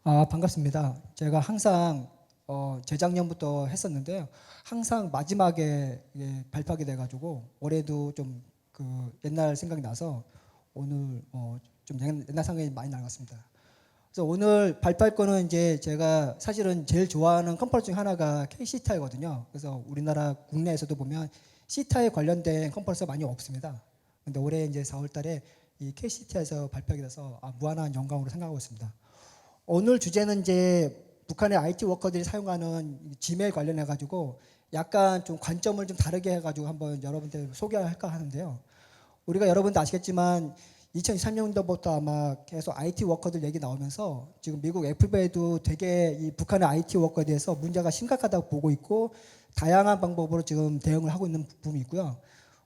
반갑습니다. 제가 항상 재작년부터 했었는데요. 항상 마지막에 발표하게 돼가지고 올해도 좀 그 옛날 생각이 나서 오늘 좀 옛날 생각이 많이 나갔습니다. 그래서 오늘 발표할 거는 이제 제가 사실은 제일 좋아하는 컨퍼런스 중 하나가 K시타이거든요. 그래서 우리나라 국내에서도 보면 시타에 관련된 컨퍼런스가 많이 없습니다. 근데 올해 이제 4월 달에 이 K시타에서 발표하게 돼서 무한한 영광으로 생각하고 있습니다. 오늘 주제는 이제 북한의 IT 워커들이 사용하는 지메일 관련해 가지고 약간 좀 관점을 좀 다르게 해가지고 한번 여러분들 소개할까 하는데요. 우리가 여러분도 아시겠지만 2023년도부터 아마 계속 IT 워커들 얘기 나오면서 지금 미국 FBI도 되게 이 북한의 IT 워커에 대해서 문제가 심각하다고 보고 있고 다양한 방법으로 지금 대응을 하고 있는 부분이 있고요.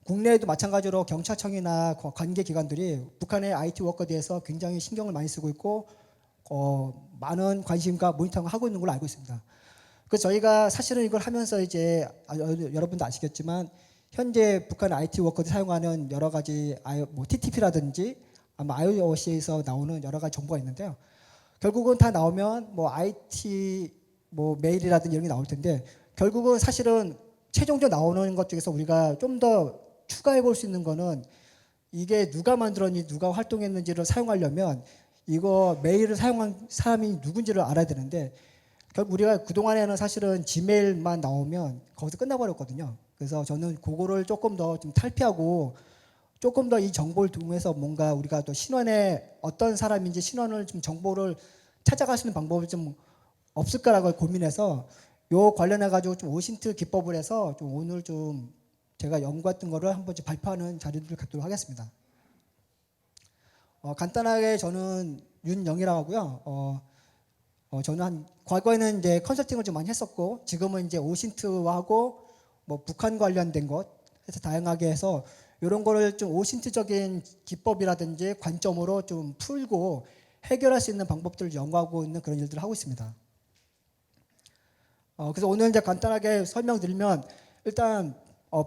국내에도 마찬가지로 경찰청이나 관계기관들이 북한의 IT 워커에 대해서 굉장히 신경을 많이 쓰고 있고 많은 관심과 모니터링을 하고 있는 걸로 알고 있습니다. 그래서 저희가 사실은 이걸 하면서 이제 여러분도 아시겠지만 현재 북한 IT 워커들이 사용하는 여러 가지 뭐 TTP라든지 아마 IOC에서 나오는 여러 가지 정보가 있는데요. 결국은 다 나오면 뭐 IT 뭐 메일이라든지 이런 게 나올 텐데 결국은 사실은 최종적으로 나오는 것 중에서 우리가 좀 더 추가해 볼 수 있는 거는 이게 누가 만들었는지 누가 활동했는지를 사용하려면 이거 메일을 사용한 사람이 누군지를 알아야 되는데 결국 우리가 그동안에는 사실은 지메일만 나오면 거기서 끝나버렸거든요. 그래서 저는 그거를 조금 더 좀 탈피하고 조금 더 이 정보를 통해서 뭔가 우리가 또 신원에 어떤 사람인지 신원을 좀 정보를 찾아갈 수 있는 방법이 좀 없을까라고 고민해서 요 관련해 가지고 좀 오신트 기법을 해서 좀 오늘 좀 제가 연구했던 거를 한번 좀 발표하는 자료들을 갖도록 하겠습니다. 간단하게 저는 윤영이라고 하고요. 저는 과거에는 이제 컨설팅을 좀 많이 했었고 지금은 이제 오신트하고 뭐 북한 관련된 것 해서 다양하게 해서 이런 거를 좀 오신트적인 기법이라든지 관점으로 좀 풀고 해결할 수 있는 방법들을 연구하고 있는 그런 일들을 하고 있습니다. 그래서 오늘 이제 간단하게 설명드리면 일단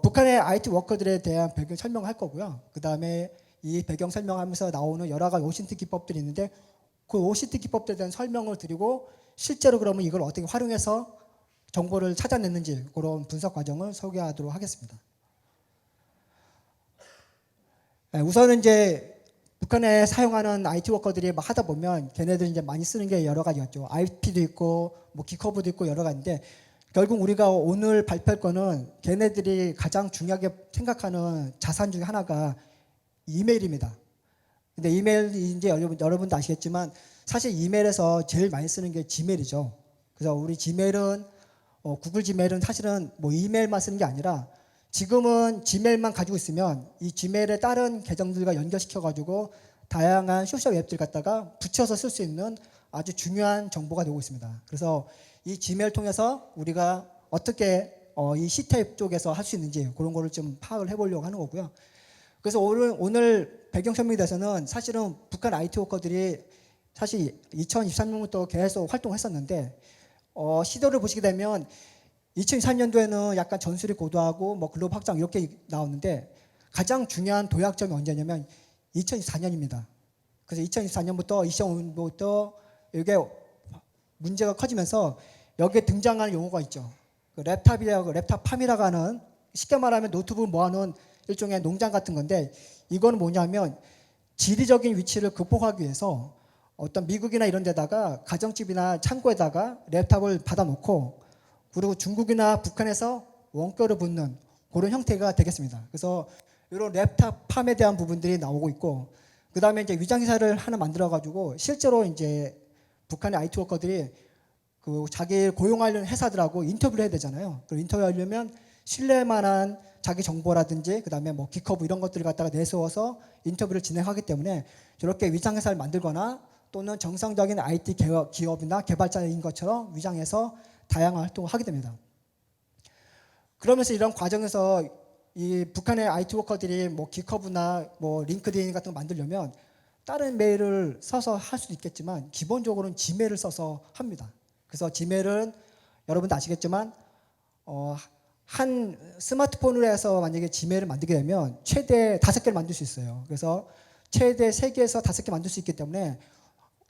북한의 IT 워커들에 대한 배경 설명할 거고요. 그 다음에 이 배경 설명하면서 나오는 여러 가지 오신트 기법들이 있는데 그 오신트 기법들에 대한 설명을 드리고 실제로 그러면 이걸 어떻게 활용해서 정보를 찾아냈는지 그런 분석 과정을 소개하도록 하겠습니다. 우선은 이제 북한에 사용하는 IT 워커들이 막 하다 보면 걔네들이 이제 많이 쓰는 게 여러 가지였죠. IP도 있고 뭐 기커브도 있고 여러 가지인데 결국 우리가 오늘 발표할 거는 걔네들이 가장 중요하게 생각하는 자산 중에 하나가 이메일입니다. 근데 이메일이 이제 여러분도 아시겠지만 사실 이메일에서 제일 많이 쓰는 게 지메일이죠. 그래서 우리 지메일은 구글 지메일은 사실은 뭐 이메일만 쓰는 게 아니라 지금은 지메일만 가지고 있으면 이 지메일에 다른 계정들과 연결시켜 가지고 다양한 소셜 웹들 갖다가 붙여서 쓸 수 있는 아주 중요한 정보가 되고 있습니다. 그래서 이 지메일 통해서 우리가 어떻게 이 C타입 쪽에서 할 수 있는지 그런 거를 좀 파악을 해보려고 하는 거고요. 그래서 오늘 배경 설명에 대해서는 사실은 북한 IT 워커들이 사실 2023년부터 계속 활동했었는데 시도를 보시게 되면 2023년도에는 약간 전술이 고도하고 뭐 글로벌 확장 이렇게 나왔는데 가장 중요한 도약점이 언제냐면 2024년입니다. 그래서 2024년부터 2025년부터 이게 문제가 커지면서 여기에 등장하는 용어가 있죠. 그 랩탑팜이라고 하는 쉽게 말하면 노트북을 모아놓은 일종의 농장 같은 건데 이거는 뭐냐면 지리적인 위치를 극복하기 위해서 어떤 미국이나 이런 데다가 가정집이나 창고에다가 랩탑을 받아놓고 그리고 중국이나 북한에서 원가를 붙는 그런 형태가 되겠습니다. 그래서 이런 랩탑 팜에 대한 부분들이 나오고 있고 그 다음에 이제 위장회사를 하나 만들어가지고 실제로 이제 북한의 IT 워커들이 그 자기 고용하려는 회사들하고 인터뷰를 해야 되잖아요. 그 인터뷰하려면 신뢰만한 자기 정보라든지 그 다음에 뭐 기커브 이런 것들을 갖다가 내세워서 인터뷰를 진행하기 때문에 저렇게 위장회사를 만들거나 또는 정상적인 IT 기업이나 개발자인 것처럼 위장해서 다양한 활동을 하게 됩니다. 그러면서 이런 과정에서 이 북한의 IT 워커들이 뭐 기커브나 뭐 링크드인 같은 거 만들려면 다른 메일을 써서 할 수도 있겠지만 기본적으로는 지메일을 써서 합니다. 그래서 지메일은 여러분도 아시겠지만 한 스마트폰으로 해서 만약에 지메일을 만들게 되면 최대 5개를 만들 수 있어요. 그래서 최대 3개에서 5개 만들 수 있기 때문에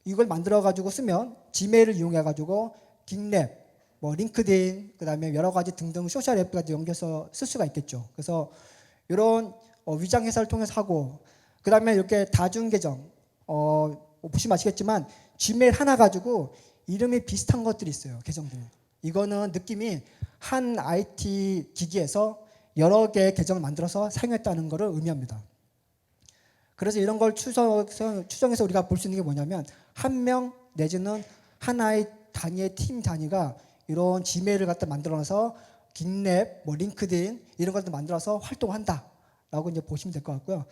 이걸 만들어 가지고 쓰면 지메일을 이용해 가지고 긱랩, 뭐 링크드인, 그다음에 여러 가지 등등 소셜 앱까지 연결해서 쓸 수가 있겠죠. 그래서 이런 위장 해설을 통해서 하고, 그다음에 이렇게 다중 계정, 보시면 아시겠지만 지메일 하나 가지고 이름이 비슷한 것들이 있어요. 계정들. 이거는 느낌이 한 IT 기기에서 여러 개의 계정을 만들어서 사용했다는 것을 의미합니다. 그래서 이런 걸 추정해서 우리가 볼 수 있는 게 뭐냐면, 한 명 내지는 하나의 단위의 팀 단위가 이런 지메일을 갖다 만들어서 긱랩, 뭐 링크드인 이런 것들 만들어서 활동한다라고 이제 보시면 될 것 같고요.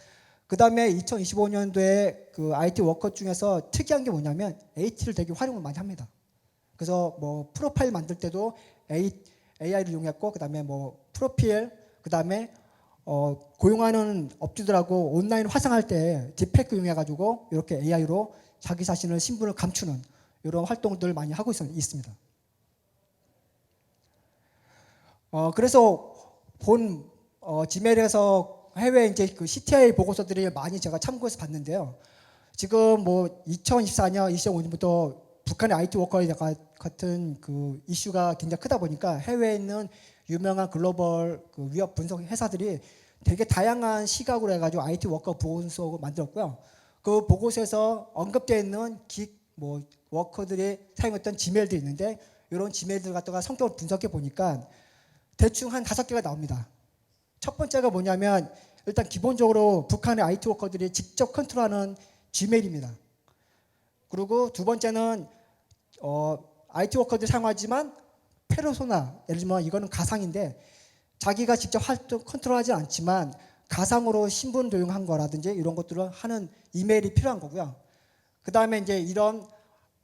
그 다음에 2025년도에 그 IT 워커 중에서 특이한 게 뭐냐면 AT를 되게 활용을 많이 합니다. 그래서 뭐 프로파일 만들 때도 AI를 이용했고, 그 다음에 뭐 프로필, 그 다음에 고용하는 업주들하고 온라인 화상할 때 딥페이크 이용해가지고 이렇게 AI로 자기 자신을 신분을 감추는 이런 활동들을 많이 하고 있습니다. 그래서 본 지메일에서 해외 이제 그 CTI 보고서들이 많이 제가 참고해서 봤는데요. 지금 뭐 2024년, 2025년부터 북한의 IT 워커에 같은 그 이슈가 굉장히 크다 보니까 해외에 있는 유명한 글로벌 그 위협 분석 회사들이 되게 다양한 시각으로 해가지고 IT 워커 보고서를 만들었고요. 그 보고서에서 언급되어 있는 뭐 워커들이 사용했던 지메일들이 있는데, 이런 지메일들 갖다가 성격을 분석해 보니까 대충 한 5개가 나옵니다. 첫 번째가 뭐냐면, 일단 기본적으로 북한의 IT 워커들이 직접 컨트롤하는 지메일입니다. 그리고 두 번째는 IT 워커들이 사용하지만 페르소나, 예를 들면 이거는 가상인데 자기가 직접 컨트롤하지 않지만 가상으로 신분 도용한 거라든지 이런 것들을 하는 이메일이 필요한 거고요. 그 다음에 이제 이런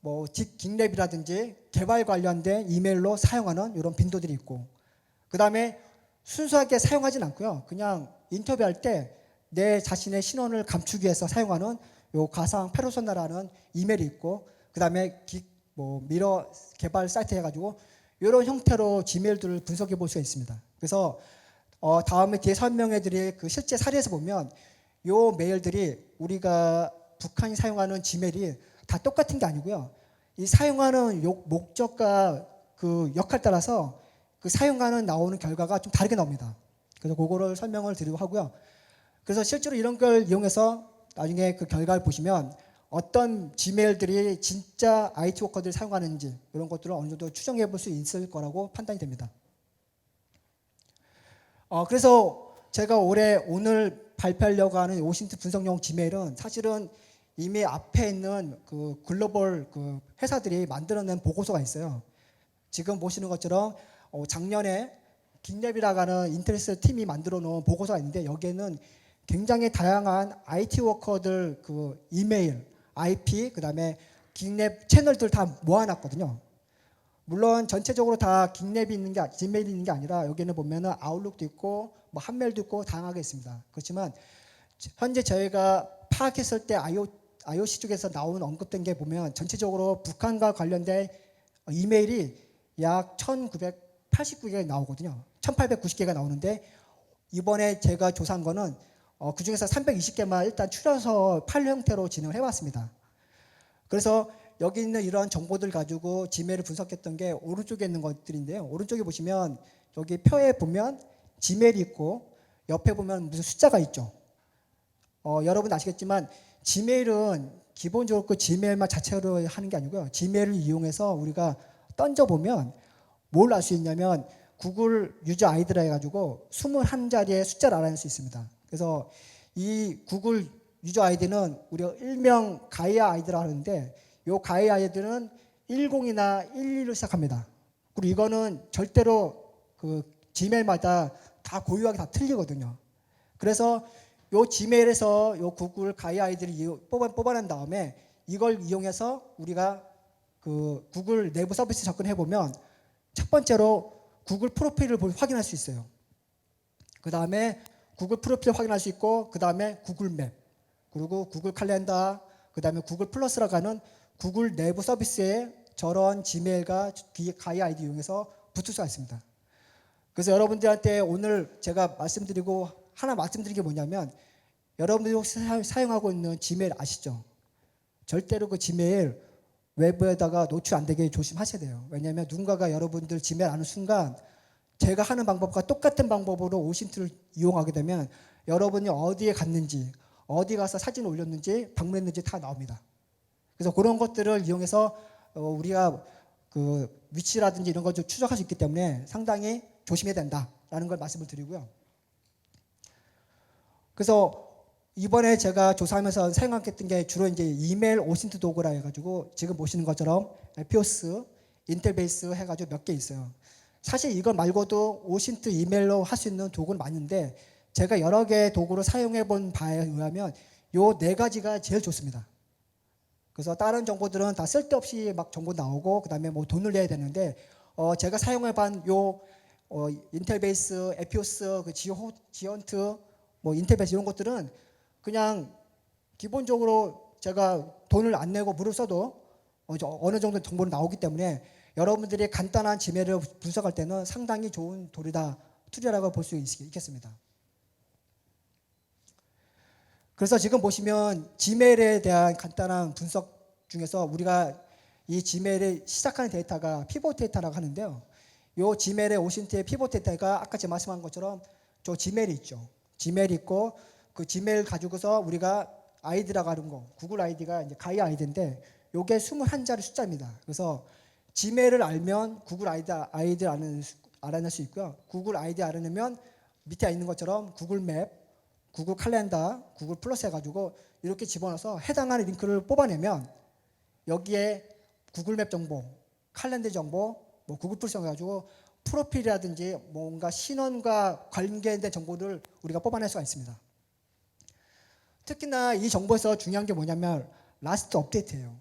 뭐 긱랩이라든지 개발 관련된 이메일로 사용하는 이런 빈도들이 있고, 그 다음에 순수하게 사용하진 않고요. 그냥 인터뷰할 때 내 자신의 신원을 감추기 위해서 사용하는 요 가상 페르소나라는 이메일이 있고, 그 다음에 뭐 미러 개발 사이트 해가지고 이런 형태로 지메일들을 분석해 볼 수가 있습니다. 그래서 다음에 뒤에 설명해 드릴 그 실제 사례에서 보면 요 메일들이 우리가 북한이 사용하는 지메일이 다 똑같은 게 아니고요. 이 사용하는 목적과 그 역할 따라서 그 사용하는 나오는 결과가 좀 다르게 나옵니다. 그래서 그거를 설명을 드리고 하고요. 그래서 실제로 이런 걸 이용해서 나중에 그 결과를 보시면 어떤 지메일들이 진짜 IT 워커들이 사용하는지 이런 것들을 어느 정도 추정해 볼 수 있을 거라고 판단이 됩니다. 그래서 제가 오늘 발표하려고 하는 오신트 분석용 지메일은 사실은 이미 앞에 있는 그 글로벌 그 회사들이 만들어낸 보고서가 있어요. 지금 보시는 것처럼 작년에 긱랩이라고 하는 인터넷 팀이 만들어 놓은 보고서가 있는데, 여기에는 굉장히 다양한 IT 워커들 그 이메일, IP, 그 다음에 긱랩 채널들 다 모아놨거든요. 물론 전체적으로 다 긱랩이 있는 게, 지메일이 있는 게 아니라 여기는 보면은 아웃룩도 있고 뭐 한메일도 있고 다양하게 있습니다. 그렇지만 현재 저희가 파악했을 때 IOC 쪽에서 나오는 언급된 게 보면 전체적으로 북한과 관련된 이메일이 약 1989개가 나오거든요. 1890개가 나오는데, 이번에 제가 조사한 거는 그 중에서 320개만 일단 추려서 파일 형태로 진행을 해왔습니다. 그래서 여기 있는 이런 정보들 가지고 지메일을 분석했던 게 오른쪽에 있는 것들인데요. 오른쪽에 보시면 여기 표에 보면 지메일이 있고 옆에 보면 무슨 숫자가 있죠. 여러분 아시겠지만 지메일은 기본적으로 그 지메일만 자체로 하는 게 아니고요. 지메일을 이용해서 우리가 던져보면 뭘 알 수 있냐면 구글 유저 아이디라 해가지고 21자리의 숫자를 알아낼 수 있습니다. 그래서 이 구글 유저 아이디는 우리가 일명 가이아 아이디라 하는데, 이 가이아 아이디는 10이나 11로 시작합니다. 그리고 이거는 절대로 그 지메일마다 다 고유하게 다 틀리거든요. 그래서 요 지메일에서 요 구글 가이아 아이디를 뽑아낸 다음에 이걸 이용해서 우리가 그 구글 내부 서비스 접근해 보면 첫 번째로 구글 프로필을 확인할 수 있어요. 그 다음에 구글 프로필을 확인할 수 있고, 그 다음에 구글 맵, 그리고 구글 칼렌더, 그 다음에 구글 플러스라고 하는 구글 내부 서비스에 저런 지메일과 가이아 아이디 이용해서 붙을 수가 있습니다. 그래서 여러분들한테 오늘 제가 말씀드린 게 뭐냐면, 여러분들이 혹시 사용하고 있는 지메일 아시죠? 절대로 그 지메일 외부에다가 노출 안 되게 조심하셔야 돼요. 왜냐하면 누군가가 여러분들 지메일 아는 순간 제가 하는 방법과 똑같은 방법으로 오신트를 이용하게 되면 여러분이 어디에 갔는지, 어디 가서 사진을 올렸는지, 방문했는지 다 나옵니다. 그래서 그런 것들을 이용해서 우리가 그 위치라든지 이런 걸 좀 추적할 수 있기 때문에 상당히 조심해야 된다라는 걸 말씀을 드리고요. 그래서 이번에 제가 조사하면서 사용했던 게 주로 이제 이메일 오신트 도구라 해가지고 지금 보시는 것처럼 에피오스, 인텔베이스 해가지고 몇 개 있어요. 사실 이거 말고도 오신트 이메일로 할 수 있는 도구는 많은데 제가 여러 개의 도구를 사용해 본 바에 의하면 요 네 가지가 제일 좋습니다. 그래서 다른 정보들은 다 쓸데없이 막 정보 나오고 그다음에 뭐 돈을 내야 되는데 제가 사용해 본 요 인텔베이스, 에피오스, 그 지언트, 뭐 인텔베이스 이런 것들은 그냥 기본적으로 제가 돈을 안 내고 물을 써도 어느 정도 정보는 나오기 때문에 여러분들이 간단한 지메일을 분석할 때는 상당히 좋은 툴이라고 볼 수 있겠습니다. 그래서 지금 보시면 지메일에 대한 간단한 분석 중에서 우리가 이 지메일을 시작하는 데이터가 피봇 데이터라고 하는데요. 이 지메일의 오신트의 피봇 데이터가 아까 제가 말씀한 것처럼 저 지메일이 있죠. 지메일이 있고 그 지메일 가지고서 우리가 아이디라고 하는 거, 구글 아이디가 이제 가이아 아이디인데 이게 21자리 숫자입니다. 그래서 지메일을 알면 구글 아이디를 알아낼 수 있고요. 구글 아이디 알아내면 밑에 있는 것처럼 구글 맵, 구글 칼렌더, 구글 플러스 해가지고 이렇게 집어넣어서 해당하는 링크를 뽑아내면 여기에 구글 맵 정보, 칼렌더 정보, 뭐 구글 플러스 해가지고 프로필이라든지 뭔가 신원과 관계된 정보를 우리가 뽑아낼 수가 있습니다. 특히나 이 정보에서 중요한 게 뭐냐면 라스트 업데이트예요.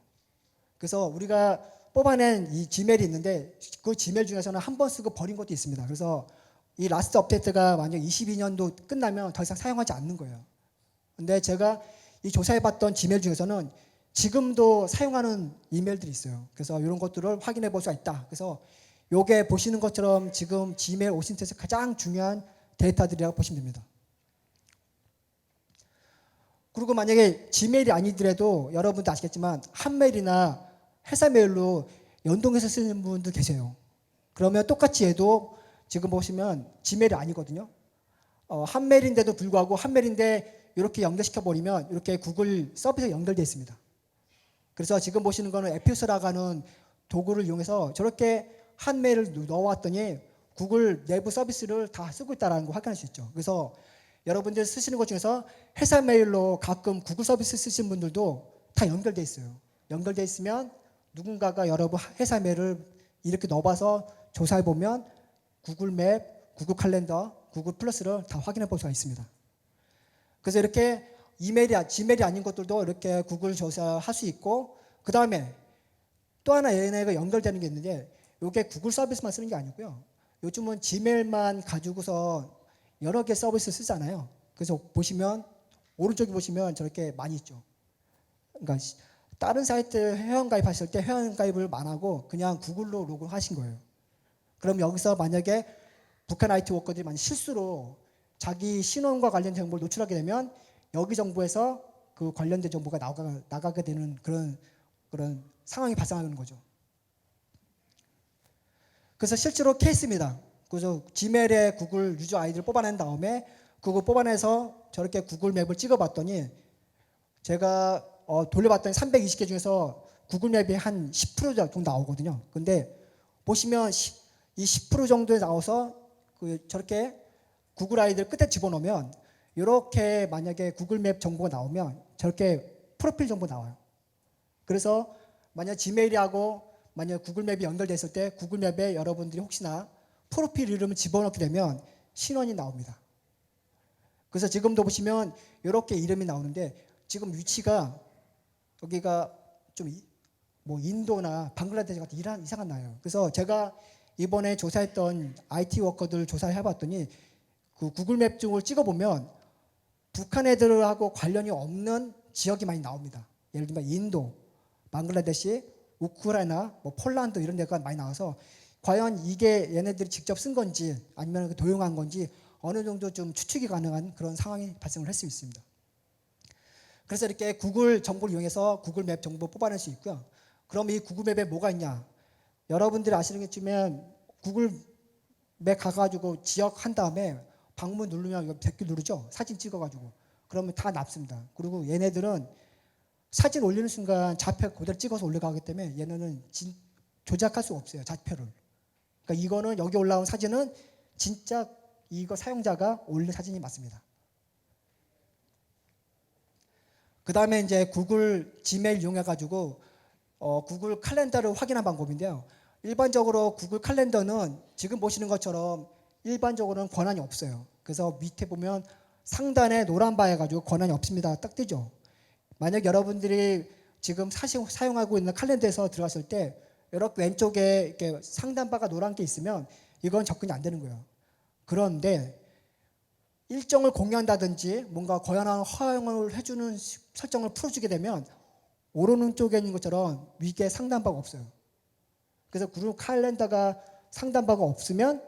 그래서 우리가 뽑아낸 이 지메일이 있는데 그 지메일 중에서는 한 번 쓰고 버린 것도 있습니다. 그래서 이 라스트 업데이트가 만약 22년도 끝나면 더 이상 사용하지 않는 거예요. 근데 제가 이 조사해봤던 지메일 중에서는 지금도 사용하는 이메일들이 있어요. 그래서 이런 것들을 확인해 볼 수가 있다. 그래서 요게 보시는 것처럼 지금 지메일 오신트에서 가장 중요한 데이터들이라고 보시면 됩니다. 그리고 만약에 지메일이 아니더라도 여러분도 아시겠지만 한메일이나 회사 메일로 연동해서 쓰는 분들 계세요. 그러면 똑같이 해도 지금 보시면 지메일이 아니거든요. 한메일인데도 불구하고 한메일인데 이렇게 연결시켜 버리면 이렇게 구글 서비스가 연결되어 있습니다. 그래서 지금 보시는 거는 에피오스라고 하는 도구를 이용해서 저렇게 한 메일을 넣어왔더니 구글 내부 서비스를 다 쓰고 있다는 거 확인할 수 있죠. 그래서 여러분들 쓰시는 것 중에서 회사 메일로 가끔 구글 서비스 쓰시는 분들도 다 연결되어 있어요. 연결되어 있으면 누군가가 여러분 회사 메일을 이렇게 넣어봐서 조사해 보면 구글 맵, 구글 칼렌더, 구글 플러스를 다 확인해 볼 수가 있습니다. 그래서 이렇게 지메일이 아닌 것들도 이렇게 구글 조사할 수 있고 그 다음에 또 하나 얘네가 연결되는 게 있는데 이게 구글 서비스만 쓰는 게 아니고요. 요즘은 지메일만 가지고서 여러 개 서비스 쓰잖아요. 그래서 보시면 오른쪽에 보시면 저렇게 많이 있죠. 그러니까 다른 사이트 회원가입하실 때 회원가입을 안 하고 그냥 구글로 로그하신 거예요. 그럼 여기서 만약에 북한 IT 워커들이 만약 실수로 자기 신원과 관련된 정보를 노출하게 되면 여기 정보에서 그 관련된 정보가 나가게 되는 그런 상황이 발생하는 거죠. 그래서 실제로 케이스입니다. 그래서 지메일에 구글 유저 아이디를 뽑아낸 다음에 그거 뽑아내서 저렇게 구글 맵을 찍어봤더니 제가 돌려봤더니 320개 중에서 구글 맵이 한 10% 정도 나오거든요. 근데 보시면 이 10% 정도에 나와서 저렇게 구글 아이디를 끝에 집어넣으면 이렇게 만약에 구글 맵 정보가 나오면 저렇게 프로필 정보 나와요. 그래서 만약 지메일하고 만약 구글 맵이 연결됐을 때 구글 맵에 여러분들이 혹시나 프로필 이름을 집어넣게 되면 신원이 나옵니다. 그래서 지금도 보시면 이렇게 이름이 나오는데 지금 위치가 여기가 좀 뭐 인도나 방글라데시 같은 이상한 나라예요. 그래서 제가 이번에 조사했던 IT 워커들 조사를 해봤더니 그 구글 맵 쪽을 찍어보면 북한 애들하고 관련이 없는 지역이 많이 나옵니다. 예를 들면 인도, 방글라데시, 우크라이나, 뭐 폴란드 이런 데가 많이 나와서 과연 이게 얘네들이 직접 쓴 건지 아니면 도용한 건지 어느 정도 좀 추측이 가능한 그런 상황이 발생을 할 수 있습니다. 그래서 이렇게 구글 정보를 이용해서 구글 맵 정보 뽑아낼 수 있고요. 그럼 이 구글 맵에 뭐가 있냐? 여러분들이 아시겠지만 구글 맵 가가지고 지역 한 다음에 방문 누르면 이거 댓글 누르죠? 사진 찍어가지고. 그러면 다 납습니다. 그리고 얘네들은 사진 올리는 순간 좌표 그대로 찍어서 올라가기 때문에 얘네는 조작할 수 없어요. 좌표를. 그러니까 이거는 여기 올라온 사진은 진짜 이거 사용자가 올린 사진이 맞습니다. 그 다음에 이제 구글 지메일 이용해가지고 구글 칼렌더를 확인한 방법인데요. 일반적으로 구글 칼렌더는 지금 보시는 것처럼 일반적으로는 권한이 없어요. 그래서 밑에 보면 상단에 노란 바 해가지고 권한이 없습니다. 딱 뜨죠. 만약 여러분들이 지금 사용하고 있는 칼렌더에서 들어갔을 때 이렇게 왼쪽에 이렇게 상단 바가 노란 게 있으면 이건 접근이 안 되는 거예요. 그런데 일정을 공유한다든지 뭔가 권한을 허용을 해주는 설정을 풀어주게 되면 오른쪽에 있는 것처럼 위에 상단 바가 없어요. 그래서 구글 칼렌더가 상단 바가 없으면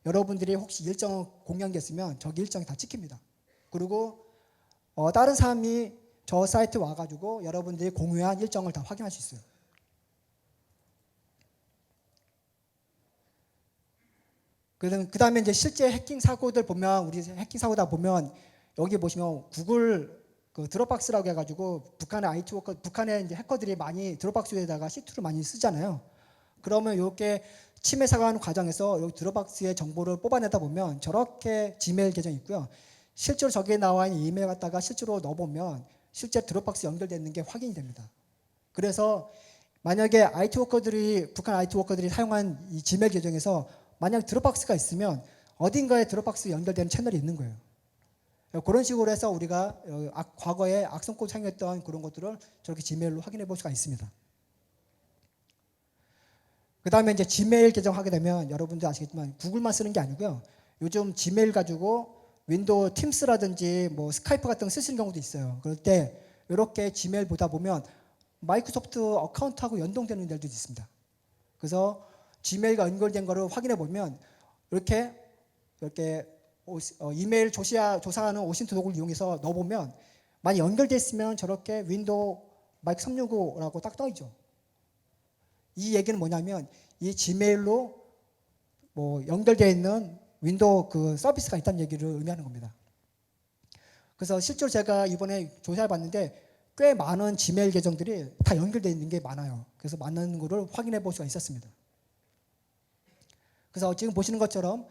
여러분들이 혹시 일정을 공유한 게 있으면 저기 일정이 다 찍힙니다. 그리고 다른 사람이 저 사이트에 와가지고 여러분들이 공유한 일정을 다 확인할 수 있어요. 그 다음에 이제 실제 해킹 사고들 보면, 우리 해킹 사고다 보면, 여기 보시면 구글 그 드롭박스라고 해가지고 북한의 IT 워커, 북한의 이제 해커들이 많이 드롭박스에다가 C2를 많이 쓰잖아요. 그러면 이렇게 침해 사고하는 과정에서 여기 드롭박스의 정보를 뽑아내다 보면 저렇게 지메일 계정이 있고요. 실제로 저기에 나와 있는 이메일 갖다가 실제로 넣어보면 실제 드롭박스 연결되는 게 확인이 됩니다. 그래서 만약에 IT 워커들이, 북한 IT 워커들이 사용한 이 지메일 계정에서 만약 드롭박스가 있으면 어딘가에 드롭박스 연결되는 채널이 있는 거예요. 그런 식으로 해서 우리가 과거에 악성 코드 사용했던 그런 것들을 저렇게 지메일로 확인해 볼 수가 있습니다. 그 다음에 이제 지메일 계정 하게 되면 여러분들 아시겠지만 구글만 쓰는 게 아니고요. 요즘 지메일 가지고 윈도우 팀스라든지 뭐 스카이프 같은 거 쓰시는 경우도 있어요. 그럴 때 이렇게 지메일 보다 보면 마이크로소프트 어카운트하고 연동되는 데도 있습니다. 그래서 지메일과 연결된 거를 확인해 보면 이렇게 이메일 조사하는 오신트 도구를 이용해서 넣어보면 많이 연결되어 있으면 저렇게 윈도우 마이크 365라고 딱 떠있죠. 이 얘기는 뭐냐면 이 지메일로 뭐 연결되어 있는 윈도우 그 서비스가 있다는 얘기를 의미하는 겁니다. 그래서 실제로 제가 이번에 조사해 봤는데 꽤 많은 지메일 계정들이 다 연결되어 있는 게 많아요. 그래서 많은 거를 확인해 볼 수가 있었습니다. 그래서 지금 보시는 것처럼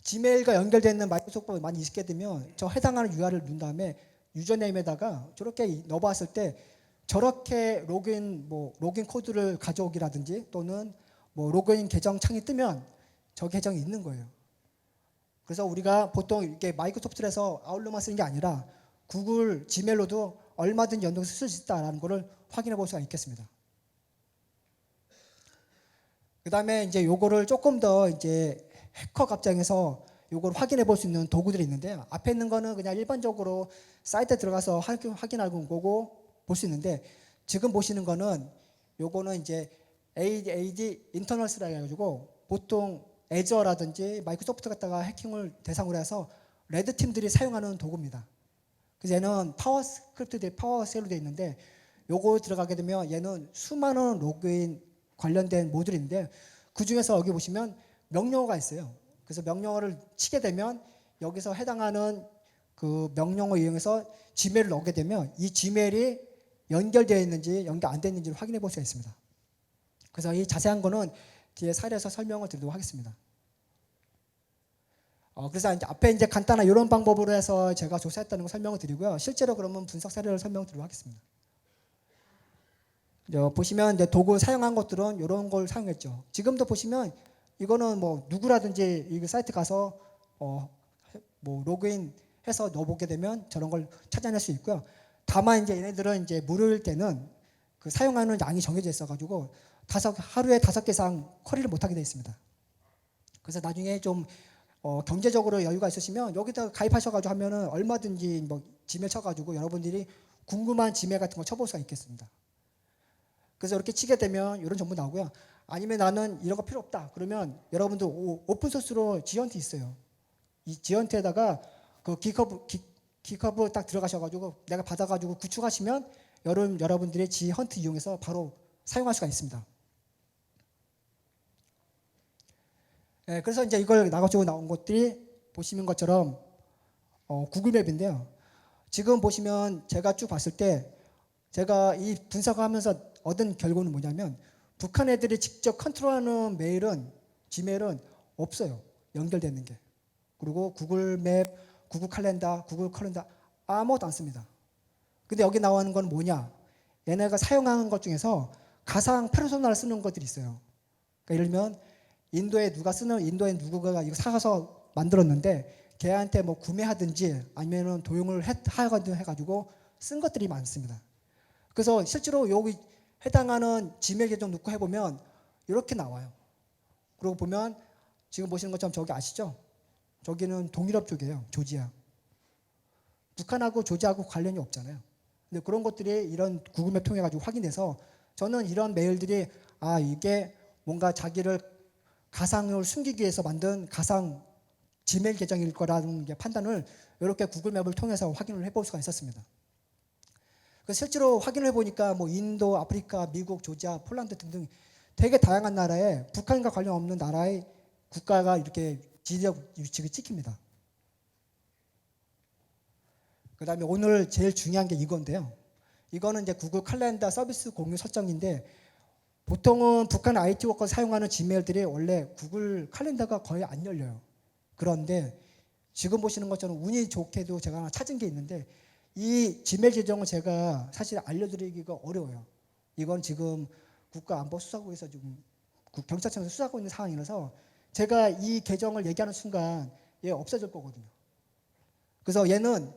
지메일과 연결되어 있는 마이크로소프트가 많이 있게 되면 저 해당하는 URL을 누른 다음에 유저네임에다가 저렇게 넣어봤을 때 저렇게 로그인 코드를 가져오기라든지 또는 뭐 로그인 계정 창이 뜨면 저 계정이 있는 거예요. 그래서 우리가 보통 이렇게 마이크로소프트에서 아웃룩만 쓰는 게 아니라 구글 지메일로도 얼마든지 연동해서 쓸 수 있다라는 것을 확인해 볼 수가 있겠습니다. 그 다음에 이제 요거를 조금 더 이제 해커 갑장에서 요걸 확인해 볼 수 있는 도구들이 있는데요. 앞에 있는 거는 그냥 일반적으로 사이트에 들어가서 확인하는 거고 볼 수 있는데 지금 보시는 거는 요거는 이제 AD 인터널스라고 해가지고 보통 애저라든지 마이크로소프트 갖다가 해킹을 대상으로 해서 레드 팀들이 사용하는 도구입니다. 그래서 얘는 파워셀로 되어 있는데 요거 들어가게 되면 얘는 수많은 로그인 관련된 모듈인데 그 중에서 여기 보시면 명령어가 있어요. 그래서 명령어를 치게 되면 여기서 해당하는 그 명령어 이용해서 지메일을 넣게 되면 이 지메일이 연결되어 있는지 연결 안 되어 있는지를 확인해 볼 수가 있습니다. 그래서 이 자세한 거는 뒤에 사례에서 설명을 드리도록 하겠습니다. 그래서 이제 앞에 이제 간단한 이런 방법으로 해서 제가 조사했다는 거 설명을 드리고요. 실제로 그러면 분석 사례를 설명드리도록 하겠습니다. 보시면 이제 도구 사용한 것들은 이런 걸 사용했죠. 지금도 보시면 이거는 뭐 누구라든지 이 사이트 가서 뭐 로그인해서 넣어보게 되면 저런 걸 찾아낼 수 있고요. 다만 이제 얘네들은 이제 무료일 때는 그 사용하는 양이 정해져 있어가지고 하루에 5개 이상 쿼리를 못하게 되어 있습니다. 그래서 나중에 좀 경제적으로 여유가 있으시면 여기다 가입하셔가지고 하면은 얼마든지 뭐 지메일 쳐가지고 여러분들이 궁금한 지메일 같은 거 쳐볼 수가 있겠습니다. 그래서 이렇게 치게 되면 이런 정보 나오고요. 아니면 나는 이런 거 필요 없다. 그러면 여러분들 오픈소스로 지헌트 있어요. 이 지헌트에다가 그 기커브 딱 들어가셔가지고 내가 받아가지고 구축하시면 여러분들의 지헌트 이용해서 바로 사용할 수가 있습니다. 그래서 이제 이걸 나가지고 나온 것들이 보시는 것처럼 구글맵인데요. 지금 보시면 제가 쭉 봤을 때 제가 이 분석을 하면서 얻은 결과는 뭐냐면 북한 애들이 직접 컨트롤하는 메일은 지메일은 없어요. 연결되는 게. 그리고 구글맵, 구글 칼렌더 아무것도 안 씁니다. 근데 여기 나오는 건 뭐냐? 얘네가 사용하는 것 중에서 가상 페르소나를 쓰는 것들이 있어요. 그러니까 예를 들면 인도에 누구가 이거 사가서 만들었는데 걔한테 뭐 구매하든지 아니면은 도용을 하거든 해가지고 쓴 것들이 많습니다. 그래서 실제로 여기 해당하는 지메일 계정 넣고 해보면 이렇게 나와요. 그리고 보면 지금 보시는 것처럼 저기 아시죠? 저기는 동유럽 쪽이에요. 조지아. 북한하고 조지아하고 관련이 없잖아요. 근데 그런 것들이 이런 구글맵 통해 가지고 확인돼서 저는 이런 메일들이 이게 뭔가 자기를 가상을 숨기기 위해서 만든 가상 지메일 계정일 거라는 게 판단을 이렇게 구글맵을 통해서 확인을 해볼 수가 있었습니다. 그래서 실제로 확인을 해보니까 뭐 인도, 아프리카, 미국, 조지아, 폴란드 등등 되게 다양한 나라에 북한과 관련 없는 나라의 국가가 이렇게 지리적 위치가 찍힙니다. 그 다음에 오늘 제일 중요한 게 이건데요. 이거는 이제 구글 칼렌더 서비스 공유 설정인데 보통은 북한 IT 워커 사용하는 지메일들이 원래 구글 칼렌더가 거의 안 열려요. 그런데 지금 보시는 것처럼 운이 좋게도 제가 하나 찾은 게 있는데 이 지메일 계정을 제가 사실 알려드리기가 어려워요. 이건 지금 국가안보수사국에서 지금 경찰청에서 수사하고 있는 상황이라서 제가 이 계정을 얘기하는 순간 얘 없어질 거거든요. 그래서 얘는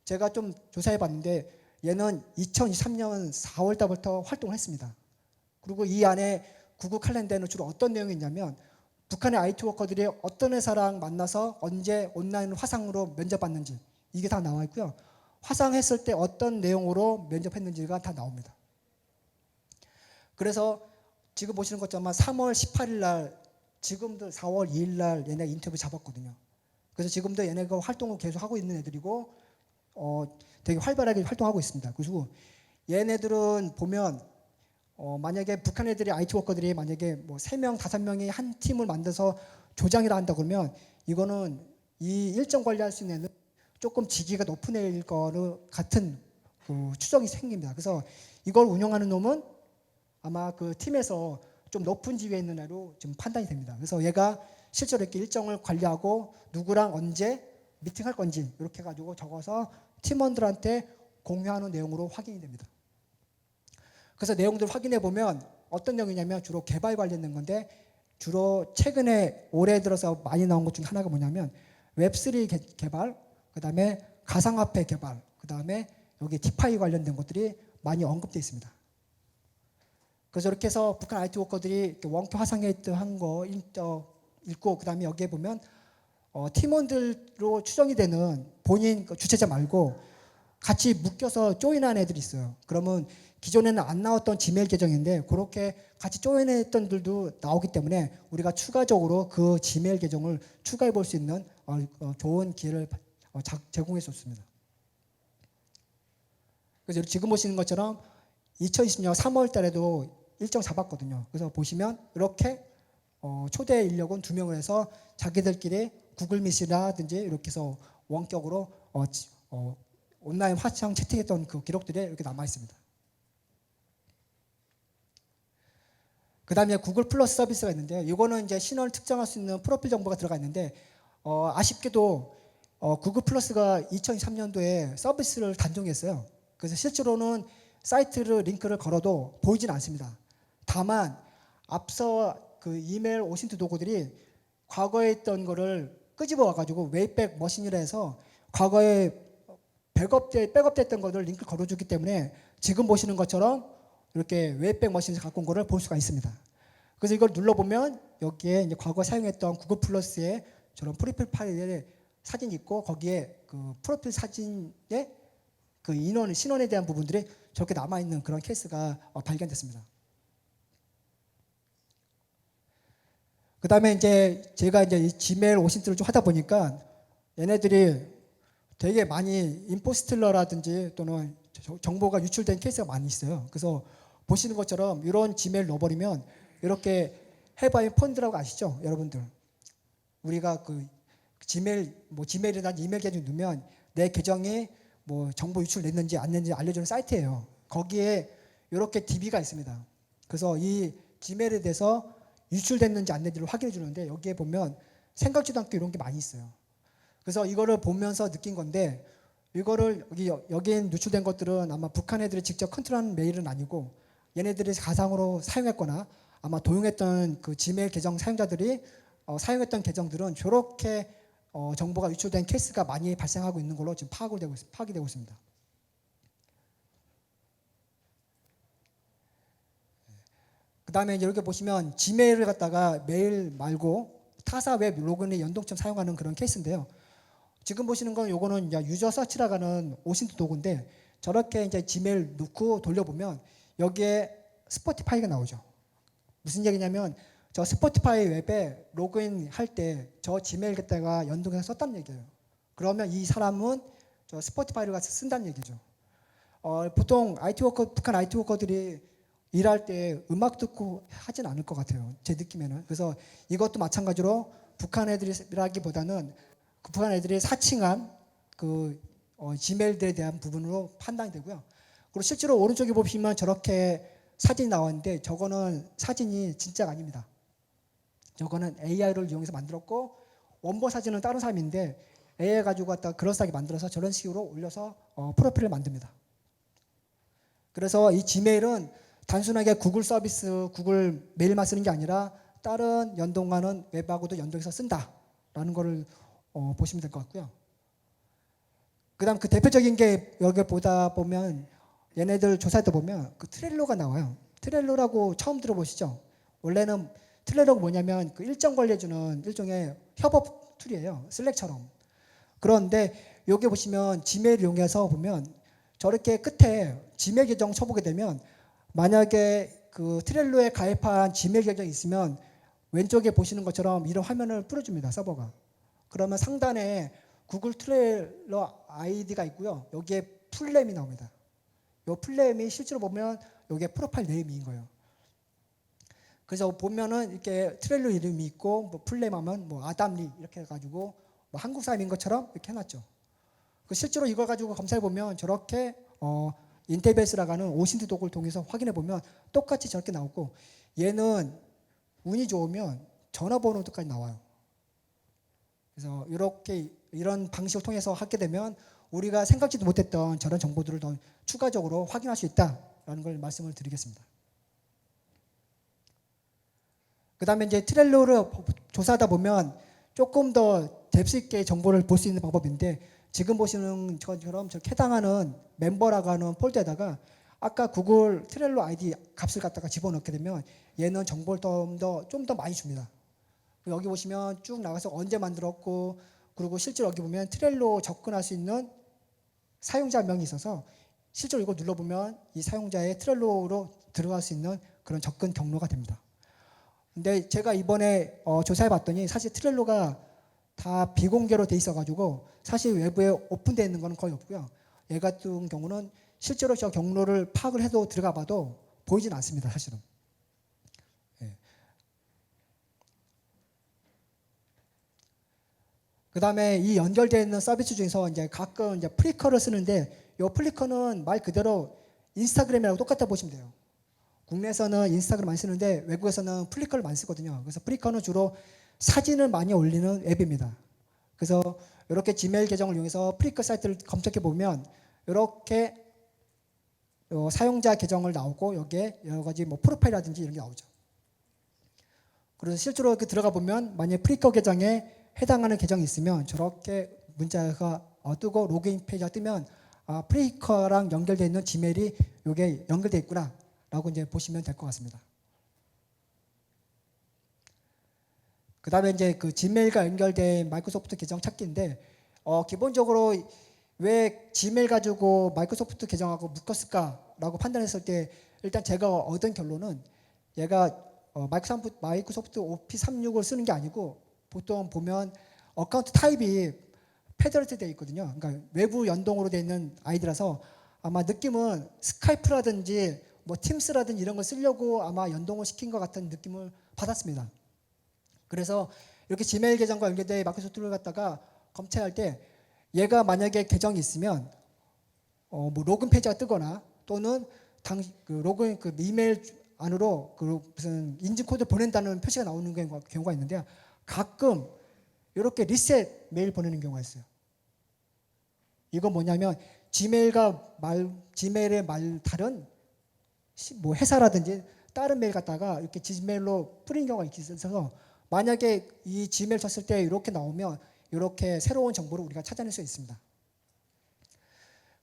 제가 좀 조사해 봤는데 얘는 2023년 4월 달부터 활동을 했습니다. 그리고 이 안에 구글 칼렌더에는 주로 어떤 내용이 있냐면 북한의 IT 워커들이 어떤 회사랑 만나서 언제 온라인 화상으로 면접받는지 이게 다 나와 있고요. 화상했을 때 어떤 내용으로 면접했는지가 다 나옵니다. 그래서 지금 보시는 것처럼 3월 18일 날 지금도 4월 2일 날 얘네 인터뷰 잡았거든요. 그래서 지금도 얘네가 활동을 계속 하고 있는 애들이고 되게 활발하게 활동하고 있습니다. 그리고 얘네들은 보면 만약에 북한 애들이 IT 워커들이 만약에 뭐 3명, 5명이 한 팀을 만들어서 조장이라 한다 그러면 이거는 이 일정 관리할 수 있는 조금 직위가 높은 애일 거는 같은 추정이 생깁니다. 그래서 이걸 운영하는 놈은 아마 그 팀에서 좀 높은 지위에 있는 애로 지금 판단이 됩니다. 그래서 얘가 실제로 이렇게 일정을 관리하고 누구랑 언제 미팅할 건지 이렇게 가지고 적어서 팀원들한테 공유하는 내용으로 확인이 됩니다. 그래서 내용들 확인해 보면 어떤 내용이냐면 주로 개발 관련된 건데 주로 최근에 올해 들어서 많이 나온 것 중 하나가 뭐냐면 웹3 개발, 그 다음에 가상화폐 개발, 그 다음에 여기 디파이 관련된 것들이 많이 언급되어 있습니다. 그래서 이렇게 해서 북한 IT 워커들이 원격 화상에 한 거 읽고 그 다음에 여기에 보면 팀원들로 추정이 되는 본인 주최자 말고 같이 묶여서 조인한 애들이 있어요. 그러면 기존에는 안 나왔던 지메일 계정인데 그렇게 같이 조인했던 애들도 나오기 때문에 우리가 추가적으로 그 지메일 계정을 추가해 볼 수 있는 좋은 기회를 제공해 줬습니다. 그래서 지금 보시는 것처럼 2020년 3월 달에도 일정 잡았거든요. 그래서 보시면 이렇게 초대 인력은 2명을 해서 자기들끼리 구글 미시라든지 이렇게 해서 원격으로 온라인 화상 채팅했던 그 기록들이 이렇게 남아 있습니다. 그 다음에 구글 플러스 서비스가 있는데요. 이거는 이제 신원을 특정할 수 있는 프로필 정보가 들어가 있는데 아쉽게도 구글 플러스가 2023년도에 서비스를 단종했어요. 그래서 실제로는 사이트를 링크를 걸어도 보이진 않습니다. 다만 앞서 그 이메일 오신트 도구들이 과거에 있던 거를 끄집어 와가지고 웨이백 머신이라 해서 과거에 백업됐던 거를 링크 걸어주기 때문에 지금 보시는 것처럼 이렇게 웨이백 머신에서 갖고 온 거를 볼 수가 있습니다. 그래서 이걸 눌러보면 여기에 이제 과거 사용했던 구글 플러스의 저런 프로필 파일에 사진이 있고 거기에 그 프로필 사진에 그 신원에 대한 부분들이 저렇게 남아있는 그런 케이스가 발견됐습니다. 그 다음에 이제 제가 이제 이 지메일 오신트를 좀 하다 보니까 얘네들이 되게 많이 임포스틀러라든지 또는 정보가 유출된 케이스가 많이 있어요. 그래서 보시는 것처럼 이런 지메일 넣어버리면 이렇게 해바인 펀드라고 아시죠, 여러분들? 우리가 그 지메일이나 이메일 계정 넣으면 내 계정이 뭐 정보 유출됐는지 안 됐는지 알려주는 사이트예요. 거기에 이렇게 DB가 있습니다. 그래서 이 지메일에 대해서 유출됐는지 안 됐는지를 확인해 주는데 여기에 보면 생각지도 않게 이런 게 많이 있어요. 그래서 이거를 보면서 느낀 건데 이거를 여기에 누출된 것들은 아마 북한 애들이 직접 컨트롤하는 메일은 아니고 얘네들이 가상으로 사용했거나 아마 도용했던 그 지메일 계정 사용자들이 사용했던 계정들은 저렇게 정보가 유출된 케이스가 많이 발생하고 있는 걸로 지금 파악이 되고 있습니다. 그 다음에 이렇게 보시면 지메일을 갖다가 메일 말고 타사 웹 로그인에 연동처럼 사용하는 그런 케이스인데요. 지금 보시는 건 요거는 이제 유저 서치라고 하는 오신트 도구인데 저렇게 이제 지메일 넣고 돌려보면 여기에 스포티파이가 나오죠. 무슨 얘기냐면 저 스포티파이 웹에 로그인 할 때 저 지메일 갖다가 연동해서 썼다는 얘기예요. 그러면 이 사람은 저 스포티파이를 같이 쓴다는 얘기죠. 보통 북한 IT 워커들이 일할 때 음악 듣고 하진 않을 것 같아요. 제 느낌에는. 그래서 이것도 마찬가지로 북한 애들이라기보다는 그 북한 애들이 사칭한 그 지메일들에 대한 부분으로 판단이 되고요. 그리고 실제로 오른쪽에 보시면 저렇게 사진이 나왔는데 저거는 사진이 진짜가 아닙니다. 저거는 AI를 이용해서 만들었고 원본 사진은 다른 사람인데 AI 가지고 갖다 그럴싸하게 만들어서 저런 식으로 올려서 프로필을 만듭니다. 그래서 이 지메일은 단순하게 구글 서비스, 구글 메일만 쓰는 게 아니라 다른 연동하는 웹하고도 연동해서 쓴다라는 거를 보시면 될 것 같고요. 그다음 그 대표적인 게 여기 보다 보면 얘네들 조사했다 보면 그 트렐로가 나와요. 트렐로라고 처음 들어보시죠? 원래는 트렐로가 뭐냐면 그 일정 관리해주는 일종의 협업 툴이에요. 슬랙처럼. 그런데 여기 보시면 지메일 이용해서 보면 저렇게 끝에 지메일 계정 쳐보게 되면 만약에 그 트렐로에 가입한 지메일 계정이 있으면 왼쪽에 보시는 것처럼 이런 화면을 뿌려줍니다. 서버가. 그러면 상단에 구글 트렐로 아이디가 있고요. 여기에 풀네임이 나옵니다. 이 풀네임이 실제로 보면 이게 프로파일 네임인 거예요. 그래서 보면은 이렇게 트렐로 이름이 있고 뭐 풀네임 하면 뭐 아담리 이렇게 해가지고 뭐 한국 사람인 것처럼 이렇게 해놨죠. 실제로 이걸 가지고 검사해 보면 저렇게 인터베이스라고 하는 오신트 도구를 통해서 확인해 보면 똑같이 저렇게 나오고 얘는 운이 좋으면 전화번호도까지 나와요. 그래서 이런 방식을 통해서 하게 되면 우리가 생각지도 못했던 저런 정보들을 더 추가적으로 확인할 수 있다라는 걸 말씀을 드리겠습니다. 그 다음에 이제 트렐로를 조사하다 보면 조금 더 뎁스 있게 정보를 볼 수 있는 방법인데 지금 보시는 것처럼 저 해당하는 멤버라고 하는 폴더에다가 아까 구글 트렐로 아이디 값을 갖다가 집어넣게 되면 얘는 정보를 좀 더 많이 줍니다. 여기 보시면 쭉 나가서 언제 만들었고 그리고 실제로 여기 보면 트렐로 접근할 수 있는 사용자명이 있어서 실제로 이거 눌러보면 이 사용자의 트렐로로 들어갈 수 있는 그런 접근 경로가 됩니다. 근데 제가 이번에 조사해 봤더니 사실 트렐로가 다 비공개로 돼 있어가지고 사실 외부에 오픈되어 있는 건 거의 없고요. 얘 같은 경우는 실제로 저 경로를 파악을 해도 들어가 봐도 보이진 않습니다. 사실은. 예. 그 다음에 이 연결되어 있는 서비스 중에서 이제 가끔 이제 플리커를 쓰는데 이 플리커는 말 그대로 인스타그램이라고 똑같아 보시면 돼요. 국내에서는 인스타그램 많이 쓰는데 외국에서는 플리커를 많이 쓰거든요. 그래서 플리커는 주로 사진을 많이 올리는 앱입니다. 그래서 이렇게 지메일 계정을 이용해서 플리커 사이트를 검색해 보면 이렇게 사용자 계정을 나오고 여기에 여러 가지 뭐 프로파일이라든지 이런 게 나오죠. 그래서 실제로 이렇게 들어가 보면 만약에 플리커 계정에 해당하는 계정이 있으면 저렇게 문자가 뜨고 로그인 페이지가 뜨면 플리커랑 연결되어 있는 지메일이 이게 연결되어 있구나 라고 이제 보시면 될 것 같습니다. 그 다음에 이제 그 지메일과 연결된 마이크로소프트 계정 찾기인데 기본적으로 왜 지메일 가지고 마이크로소프트 계정하고 묶었을까라고 판단했을 때 일단 제가 얻은 결론은 얘가 마이크로소프트 오피스 36을 쓰는 게 아니고 보통 보면 어카운트 타입이 페더레이트 되어 있거든요. 그러니까 외부 연동으로 되어 있는 아이디라서 아마 느낌은 스카이프라든지 뭐 팀스라든지 이런 걸 쓰려고 아마 연동을 시킨 것 같은 느낌을 받았습니다. 그래서 이렇게 지메일 계정과 연결된 마이크로소프트를 갖다가 검색할 때 얘가 만약에 계정이 있으면 뭐 로그인 페이지가 뜨거나 또는 그 로그인 그 이메일 안으로 그 무슨 인증 코드 보낸다는 표시가 나오는 경우가 있는데요. 가끔 이렇게 리셋 메일 보내는 경우가 있어요. 이건 뭐냐면 지메일의 다른 뭐 회사라든지 다른 메일 갖다가 이렇게 지메일로 뿌리는 경우가 있어서 만약에 이 지메일 쳤을 때 이렇게 나오면 이렇게 새로운 정보를 우리가 찾아낼 수 있습니다.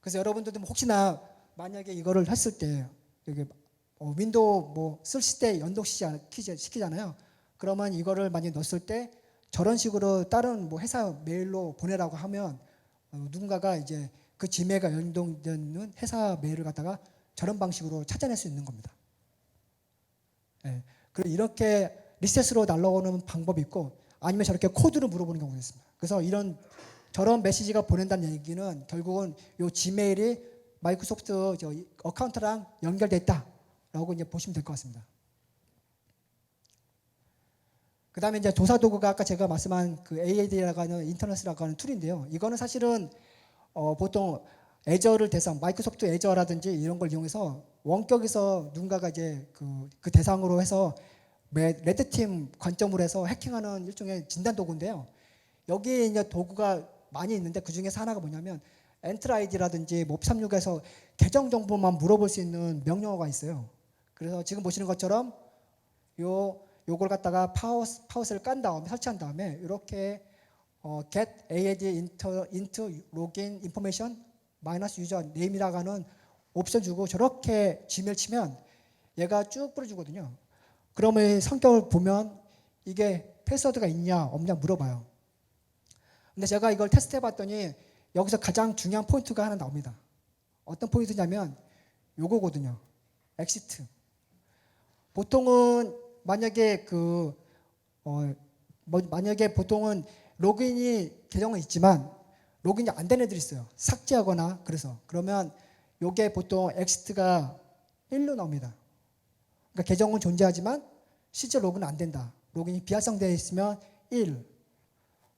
그래서 여러분들도 혹시나 만약에 이거를 했을 때 여기 윈도우 뭐 쓰실 때 연동시키잖아요. 그러면 이거를 만약에 넣었을 때 저런 식으로 다른 뭐 회사 메일로 보내라고 하면 누군가가 이제 그 지메일과 연동되는 회사 메일을 갖다가 저런 방식으로 찾아낼 수 있는 겁니다. 예. 그리고 이렇게 리셋으로 날라오는 방법이 있고 아니면 저렇게 코드를 물어보는 경우가 있습니다. 그래서 저런 메시지가 보낸다는 얘기는 결국은 이 지메일이 마이크로소프트 어카운트랑 연결됐다라고 이제 보시면 될 것 같습니다. 그 다음에 이제 조사 도구가 아까 제가 말씀한 그 AAD라고 하는 인터넷이라고 하는 툴인데요. 이거는 사실은 보통 애저를 마이크로소프트 애저라든지 이런 걸 이용해서 원격에서 누군가가 이제 그 대상으로 해서 레드팀 관점으로 해서 해킹하는 일종의 진단 도구인데요. 여기에 이제 도구가 많이 있는데 그 중에서 하나가 뭐냐면 엔트라이디라든지 뭐 365에서 계정 정보만 물어볼 수 있는 명령어가 있어요. 그래서 지금 보시는 것처럼 요걸 갖다가 파워스를 깐 다음에 설치한 다음에 이렇게 get add into login information 마이너스 유저 네임이라고 하는 옵션 주고 저렇게 지메일 치면 얘가 쭉 뿌려주거든요. 그러면 성격을 보면 이게 패스워드가 있냐 없냐 물어봐요. 근데 제가 이걸 테스트 해봤더니 여기서 가장 중요한 포인트가 하나 나옵니다. 어떤 포인트냐면 요거거든요. 엑시트. 보통은 만약에 만약에 보통은 로그인이 계정은 있지만 로그인이 안 된 애들이 있어요. 삭제하거나 그러면 요게 보통 엑시트가 1로 나옵니다. 그러니까 계정은 존재하지만 실제 로그인은 안 된다. 로그인이 비활성되어 있으면 1.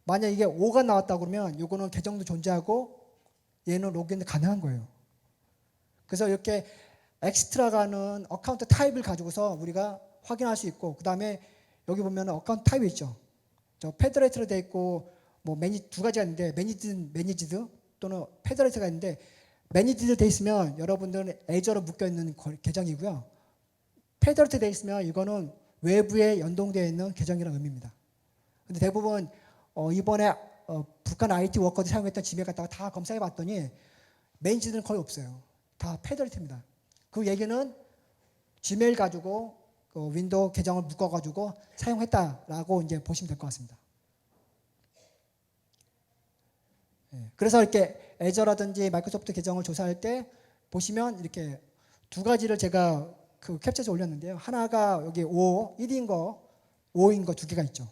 만약 이게 5가 나왔다 그러면 요거는 계정도 존재하고 얘는 로그인이 가능한 거예요. 그래서 이렇게 엑스트라가 하는 어카운트 타입을 가지고서 우리가 확인할 수 있고 그 다음에 여기 보면 어카운트 타입이 있죠. 저 페더레이트로 되어 있고 뭐 두 가지가 있는데 매니지드 또는 페더레이트가 있는데 매니지드 되어 있으면 여러분들은 애저로 묶여 있는 계정이고요. 페더레이트 되어 있으면 이거는 외부에 연동되어 있는 계정이라는 의미입니다. 근데 대부분 이번에 북한 IT 워커들이 사용했던 지메일 갖다가 다 검사해 봤더니 매니지드는 거의 없어요. 다 페더레이트입니다. 그 얘기는 지메일 가지고 윈도우 계정을 묶어가지고 사용했다라고 이제 보시면 될 것 같습니다. 그래서 이렇게 애저라든지 마이크로소프트 계정을 조사할 때 보시면 이렇게 두 가지를 제가 캡처해서 올렸는데요. 하나가 여기 1인 거, 5인 거 두 개가 있죠.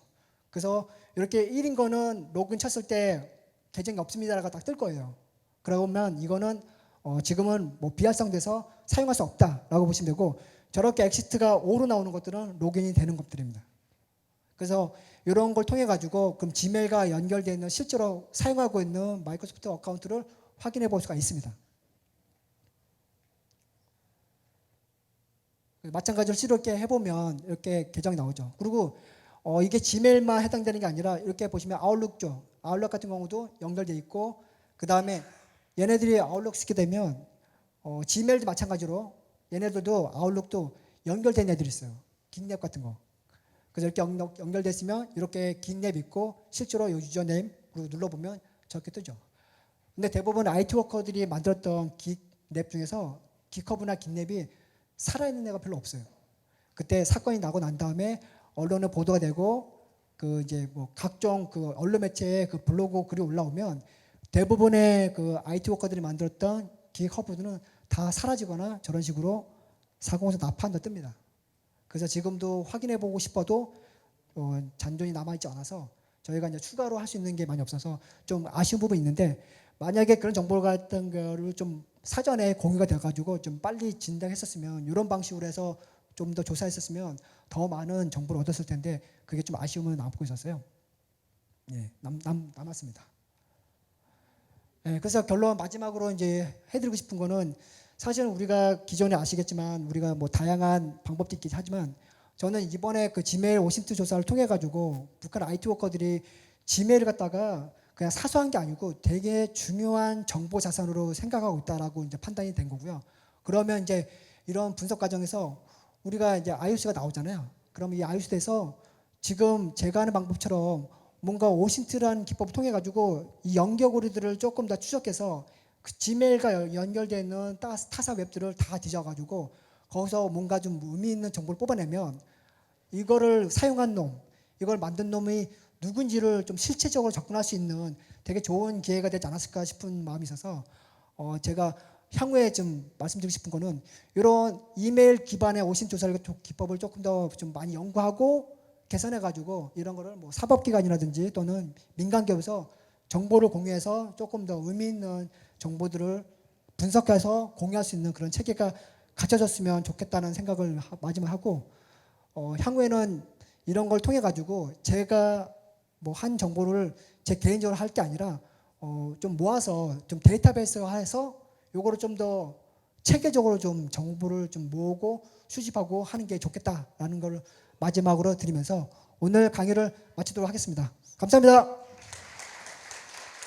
그래서 이렇게 1인 거는 로그인 쳤을 때 계정이 없습니다라고 딱 뜰 거예요. 그러면 이거는 지금은 뭐 비활성돼서 사용할 수 없다라고 보시면 되고 저렇게 엑시트가 5로 나오는 것들은 로그인이 되는 것들입니다. 그래서 이런 걸 통해 가지고 그럼 지메일과 연결되어 있는 실제로 사용하고 있는 마이크로소프트 어카운트를 확인해 볼 수가 있습니다. 마찬가지로 이렇게 해보면 이렇게 계정이 나오죠. 그리고 이게 지메일만 해당되는 게 아니라 이렇게 보시면 아웃룩죠. 아웃룩 같은 경우도 연결되어 있고 그 다음에 얘네들이 아웃룩 쓰게 되면 지메일도 마찬가지로 얘네들도 아웃룩도 연결된 애들이 있어요. 깃랩 같은 거. 그래서 이렇게 연결됐으면 이렇게 깃랩 있고 실제로 이 유저네임 그리고 눌러보면 저렇게 뜨죠. 근데 대부분 IT 워커들이 만들었던 깃랩 중에서 기커브나 깃랩이 살아있는 애가 별로 없어요. 그때 사건이 나고 난 다음에 언론에 보도가 되고 이제 뭐 각종 언론 매체에 블로그 글이 올라오면 대부분의 IT 워커들이 만들었던 깃허브들은 다 사라지거나 저런 식으로 사공에서 납부한다 뜹니다. 그래서 지금도 확인해 보고 싶어도 잔존이 남아있지 않아서 저희가 이제 추가로 할 수 있는 게 많이 없어서 좀 아쉬운 부분이 있는데 만약에 그런 정보 같은 거를 좀 사전에 공유가 돼가지고 좀 빨리 진행했었으면 이런 방식으로 해서 좀 더 조사했었으면 더 많은 정보를 얻었을 텐데 그게 좀 아쉬움은 남고 있었어요. 예, 남았습니다. 예, 그래서 결론 마지막으로 이제 해드리고 싶은 거는 사실은 우리가 기존에 아시겠지만 우리가 뭐 다양한 방법도 있긴 하지만 저는 이번에 그 지메일 오신트 조사를 통해 가지고 북한 IT 워커들이 지메일을 갖다가 그냥 사소한 게 아니고 되게 중요한 정보 자산으로 생각하고 있다라고 이제 판단이 된 거고요. 그러면 이제 이런 분석 과정에서 우리가 이제 IOC가 나오잖아요. 그럼 이 IOC에서 지금 제가 하는 방법처럼 뭔가 오신트라는 기법을 통해 가지고 이 연결고리들을 조금 더 추적해서 그 지메일과 연결되어 있는 타사 웹들을 다 뒤져가지고 거기서 뭔가 좀 의미 있는 정보를 뽑아내면 이거를 사용한 놈, 이걸 만든 놈이 누군지를 좀 실체적으로 접근할 수 있는 되게 좋은 기회가 되지 않았을까 싶은 마음이 있어서 제가 향후에 좀 말씀드리고 싶은 거는 이런 이메일 기반의 오신 조사 기법을 조금 더 좀 많이 연구하고 개선해 가지고 이런 거를 뭐 사법기관이라든지 또는 민간기업에서 정보를 공유해서 조금 더 의미 있는 정보들을 분석해서 공유할 수 있는 그런 체계가 갖춰졌으면 좋겠다는 생각을 마지막에 하고 향후에는 이런 걸 통해 가지고 제가 뭐 한 정보를 제 개인적으로 할 게 아니라 좀 모아서 좀 데이터베이스화해서 요거를 좀 더 체계적으로 좀 정보를 좀 모으고 수집하고 하는 게 좋겠다라는 걸 마지막으로 드리면서 오늘 강의를 마치도록 하겠습니다. 감사합니다.